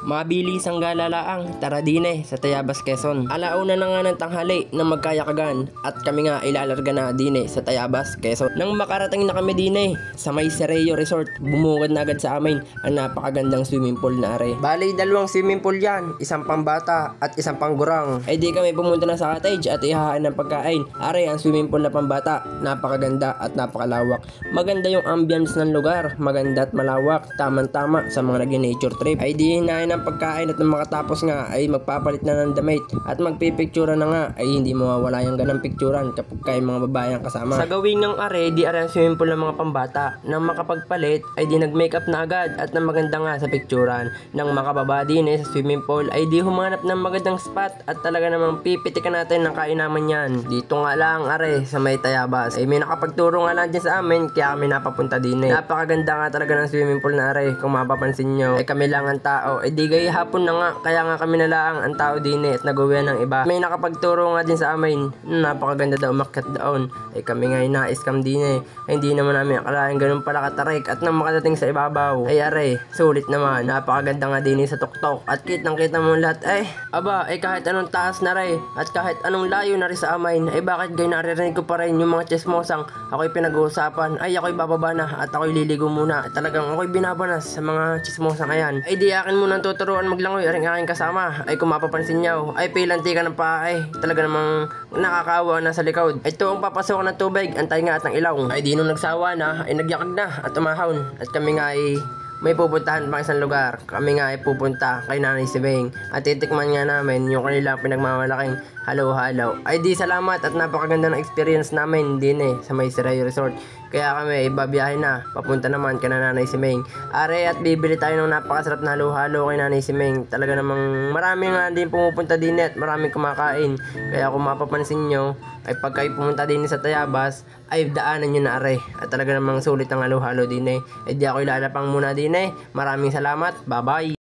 Mabilis ang galalaang, tara dine sa Tayabas, Quezon. Alauna na nga ng tanghali na magkayakagan at kami nga ilalarga na dine sa Tayabas, Quezon. Nang makarating na kami dine sa may Sereo Resort, bumungad na agad sa amin ang napakagandang swimming pool na are. Bali, dalawang swimming pool yan, isang pambata at isang panggurang. Ay di kami pumunta na sa cottage at ihahain ng pagkain. Are ang swimming pool na pambata, napakaganda at napakalawak. Maganda yung ambience ng lugar, maganda at malawak, tamang-tama sa mga nag-nature trip. Ay di hinahin ng pagkain at nang makatapos nga ay magpapalit na ng damit at magpipicturan na nga ay hindi mawawala yung ganang picturan kapag kayo mga babae ang kasama. Sa gawing ng are, di are ang swimming pool ng mga pambata. Nang makapagpalit ay di nag-makeup na agad at nang maganda nga sa picturan. Nang makababa din sa swimming pool ay di humanap ng magandang spot at talaga namang pipitikan natin ng kainaman yan. Dito nga lang are sa may Tayabas. Ay may nakapagturo nga lang dyan sa amin kaya kami napapunta din Napakaganda nga talaga ng swimming pool na are. Kung mapapansin nyo ay kami lang ang tao. Ay di gay hapon na nga kaya nga kami nalaang ang tao din at nag-uwi ng iba. May nakapagturo nga din sa amin napakaganda daw umakyat doon. Ay kami nga na-scam din ay hindi naman namin akalain ganun pala katarik at nang makadating sa ibabaw ay are sulit naman. Napakaganda nga din sa tuktok at kitang kita mo lahat ay aba ay kahit anong taas na rin at kahit anong layo na rin sa amin ay bakit gay naririnig ko pa rin yung mga chismosang ako'y pinag-uusapan ay ako'y bababa na at ako'y liligo muna at talagang ako'y binabanas sa mga chismosang ayan. Ay di akin muna tuturuan maglangoy ring aking kasama ay kung mapapansin nyo ay pilanti ka ng paa ay talaga namang nakakawa na sa likod. Ay ito ang papasok ng tubig antay nga at ng ilaw. Ay di nung nagsawa na ay nagyakag na at umahon at kami nga ay may pupuntahan pang isang lugar. Kami nga ay pupunta kay Nanay Sibeng at titikman nga namin yung kanilang pinagmamalaking halo-halo. Ay di salamat at napakaganda ng experience namin din sa may Sereo Resort. Kaya kami ibabiyahe na papunta naman kay Nanay Sibeng. Are at bibili tayo ng napakasarap na halo-halo kay Nanay Sibeng. Talaga namang marami nga din pumupunta din at maraming kumakain. Kaya kung mapapansin nyo ay pag kayo pumunta din sa Tayabas ay daanan nyo na are at talaga namang sulit ang halo-halo din Ay di ako ilalapang muna din Maraming salamat, bye bye.